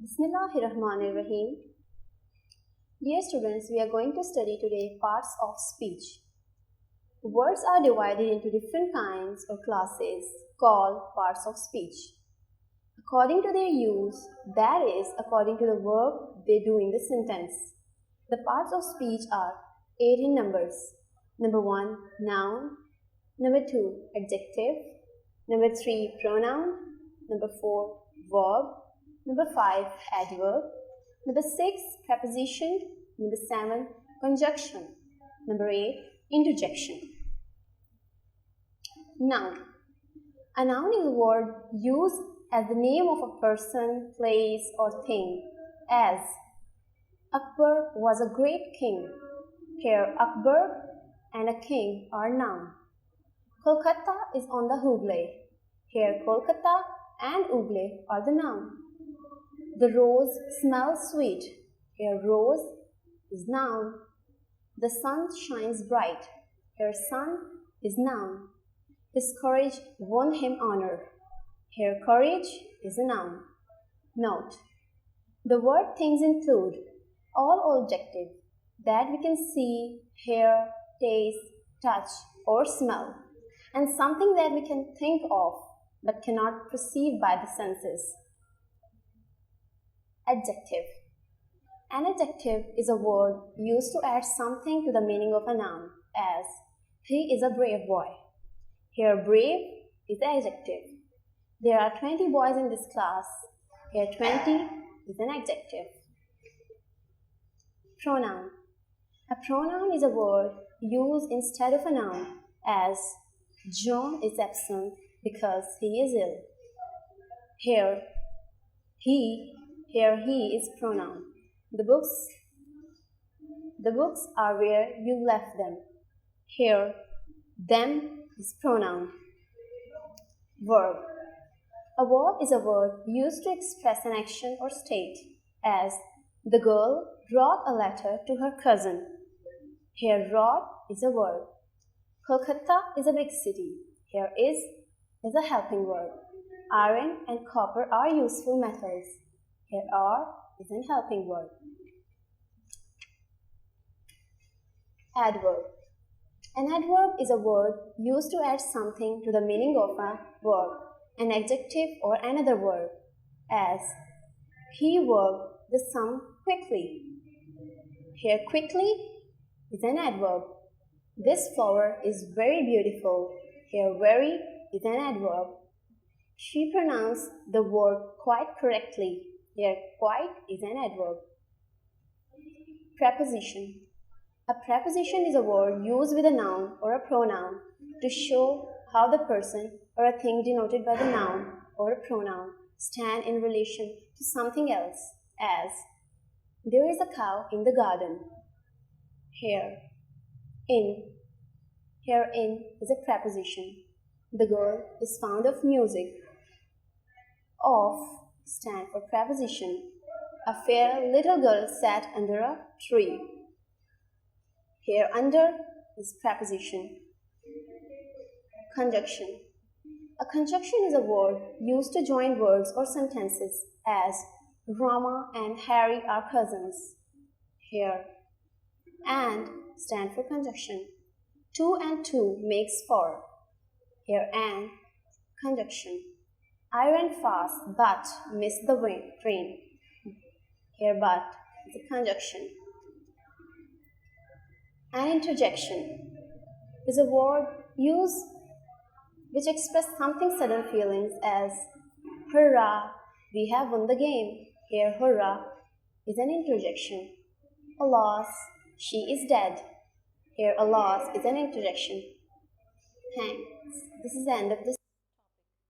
Bismillahirrahmanirrahim. Dear students, we are going to study today parts of speech. Words are divided into different kinds or classes called parts of speech. According to their use, that is, according to the verb they do in the sentence. The parts of speech are 8 in numbers. Number 1, noun. Number 2, adjective. Number 3, pronoun. Number 4, verb. Number 5, adverb. Number 6, preposition. Number 7, conjunction. Number 8, interjection. Noun. A noun is a word used as the name of a person, place or thing. As Akbar was a great king. Here Akbar and a king are noun. Kolkata is on the Hooghly. Here Kolkata and Hooghly are the noun. The rose smells sweet. Here rose is noun. The sun shines bright. Here sun is noun. His courage won him honor. Here courage is a noun. Note: the word things include all objective that we can see, hear, taste, touch or smell, and something that we can think of but cannot perceive by the senses. Adjective. An adjective is a word used to add something to the meaning of a noun, as he is a brave boy. Here brave is the adjective. There are 20 boys in this class. Here 20 is an adjective. Pronoun. A pronoun is a word used instead of a noun, as John is absent because he is ill. Here he is pronoun. The books are where you left them. Here them is pronoun. Verb. A verb is a word used to express an action or state, as the girl wrote a letter to her cousin. Here wrote is a verb. Kolkata is a big city. Here is a helping verb. Iron and copper are useful metals. Here are is an helping verb. Adverb. An adverb is a word used to add something to the meaning of a verb, an adjective or another verb, as he worked the sum quickly. Here quickly is an adverb. This flower is very beautiful. Here very is an adverb. She pronounced the word quite correctly. Here quite is an adverb. Preposition. A preposition is a word used with a noun or a pronoun to show how the person or a thing denoted by the noun or a pronoun stand in relation to something else, as there is a cow in the garden. Here in is a preposition. The girl is fond of music. Of stand for preposition. A fair little girl sat under a tree. Here under is preposition. Conjunction. A conjunction is a word used to join words or sentences, as Rama and Harry are cousins. Here and stand for conjunction. 2 and 2 makes 4. Here and conjunction. I ran fast but missed the train. Here but is a conjunction. An interjection is a word used which expresses something sudden feelings, as hurrah, we have won the game. Here hurrah is an interjection. Alas, she is dead. Here alas is an interjection. Thanks. This is the end of this.